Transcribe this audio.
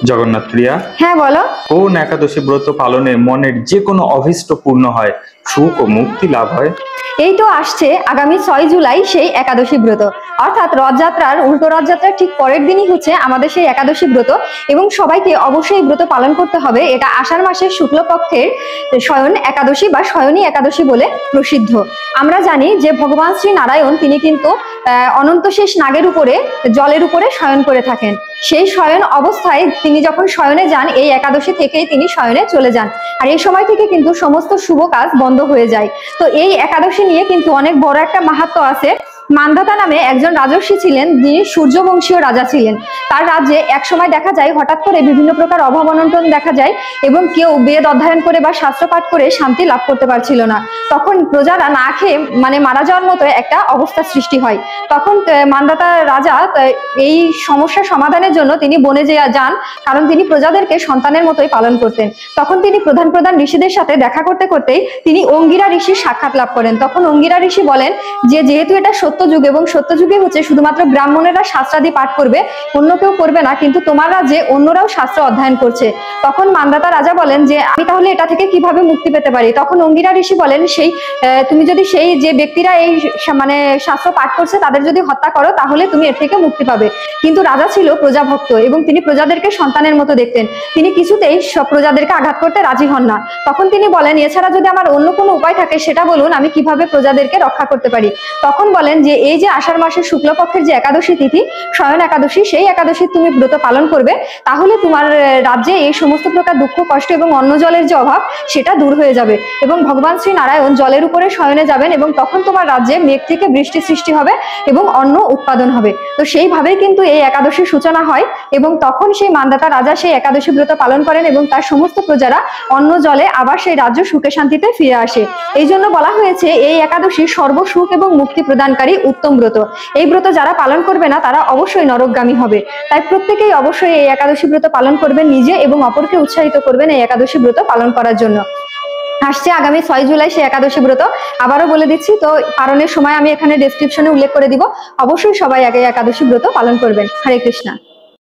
জগন্নাথ প্রিয়া, হ্যাঁ বলো। কোন একাদশী ব্রত পালনে মনের যে কোনো অভীষ্ট পূর্ণ হয়, সুখ ও মুক্তি লাভ হয়? এই তো আসছে আগামী 6 জুলাই সেই একাদশী ব্রত, অর্থাৎ রথযাত্রার উল্টো রথযাত্রার ঠিক পরের দিনই হচ্ছে আমাদের সেই একাদশী ব্রত। এবং সবাইকে অবশ্যই ব্রত পালন করতে হবে। এটা আষাঢ় মাসের শুক্লপক্ষের শয়ন একাদশী বা শয়নী একাদশী বলে প্রসিদ্ধ। আমরা জানি যে ভগবান শ্রী নারায়ণ তিনি কিন্তু অনন্তশেষ নাগের উপরে জলের উপরে শয়ন করে থাকেন। সেই শয়ন অবস্থায় তিনি যখন শয়নে যান, এই একাদশী থেকেই তিনি শয়নে চলে যান। আর এই সময় থেকে কিন্তু সমস্ত শুভ কাজ বন্ধ হয়ে যায়। তো এই একাদশী নিয়ে কিন্তু অনেক বড় একটা মাহাত্ম্য আছে। মান্ধাতা নামে একজন রাজর্ষি ছিলেন, যিনি সূর্যবংশীয় রাজা ছিলেন। তার রাজ্যে এক সময় দেখা যায় হঠাৎ করে বিভিন্ন প্রকার অভাব অনটন দেখা যায় এবং কেউ বেদ অধ্যয়ন করে বা শাস্ত্র পাঠ করে শান্তি লাভ করতে পারছিল না। তখন প্রজারা না খেয়ে মারা যাওয়ার মতো একটা অবস্থা সৃষ্টি হয়। তখন মান্ধাতা রাজা এই সমস্যা সমাধানের জন্য তিনি বনে যান, কারণ তিনি প্রজাদেরকে সন্তানের মতোই পালন করতেন। তখন তিনি প্রধান প্রধান ঋষিদের সাথে দেখা করতে করতেই তিনি অঙ্গিরা ঋষির সাক্ষাৎ লাভ করেন। তখন অঙ্গিরা ঋষি বলেন যে যেহেতু এটা সত্যযুগ এবং সত্যযুগে হচ্ছে শুধুমাত্র ব্রাহ্মণেরা শাস্ত্রাদি পাঠ করবে, অন্য কেউ করবে না, কিন্তু তোমার রাজ্যে অন্যরাও শাস্ত্র অধ্যয়ন করছে। তখন মান্ধাতা রাজা বলেন যে আমি তাহলে এটা থেকে কিভাবে মুক্তি পেতে পারি? তখন অঙ্গিরা ঋষি বলেন তুমি যদি সেই যে ব্যক্তিরা এই শাস্ত্র পাঠ করছে তাদের যদি হত্যা করো তাহলে তুমি এর থেকে মুক্তি পাবে। কিন্তু রাজা ছিল প্রজাভক্ত এবং তিনি প্রজাদেরকে সন্তানের মতো দেখতেন। তিনি কিছুতেই সব প্রজাদেরকে আঘাত করতে রাজি হন না। তখন তিনি বলেন এছাড়া যদি আমার অন্য কোনো উপায় থাকে সেটা বলুন, আমি কিভাবে প্রজাদেরকে রক্ষা করতে পারি। তখন বলেন যে এই যে আষাঢ় মাসের শুক্লপক্ষের যে একাদশী তিথি শয়ন একাদশী, সেই একাদশী তুমি ব্রত পালন করবে, তাহলে তোমার রাজ্যে এই সমস্ত প্রকার দুঃখ কষ্ট এবং অন্ন জলের যে অভাব সেটা দূর হয়ে যাবে এবং ভগবান শ্রী নারায়ণ জলের উপরে শয়নে যাবেন এবং তখন তোমার রাজ্যে মেঘ থেকে বৃষ্টি সৃষ্টি হবে এবং অন্ন উৎপাদন হবে। তো সেইভাবেই কিন্তু এই একাদশীর সূচনা হয় এবং তখন সেই মান্ধাতা রাজা সেই একাদশী ব্রত পালন করেন এবং তার সমস্ত প্রজারা অন্ন জলে আবার সেই রাজ্য সুখে শান্তিতে ফিরে আসে। এই জন্য বলা হয়েছে এই একাদশী সর্বসুখ এবং মুক্তি প্রদানকারী উত্তম ব্রত। এই ব্রত যারা পালন করবে না তারা অবশ্যই নরকগামী হবে। তাই প্রত্যেকেই অবশ্যই এই একাদশী ব্রত পালন করবেন, নিজে এবং অপরকে উৎসাহিত করবেন এই একাদশী ব্রত পালন করার জন্য। আসছে আগামী 6 জুলাই সে একাদশী ব্রত, আবারও বলে দিচ্ছি, তো পালনের সময় আমি এখানে ডেসক্রিপশনে উল্লেখ করে দিব। অবশ্যই সবাই আগে একাদশী ব্রত পালন করবেন। হরে কৃষ্ণা।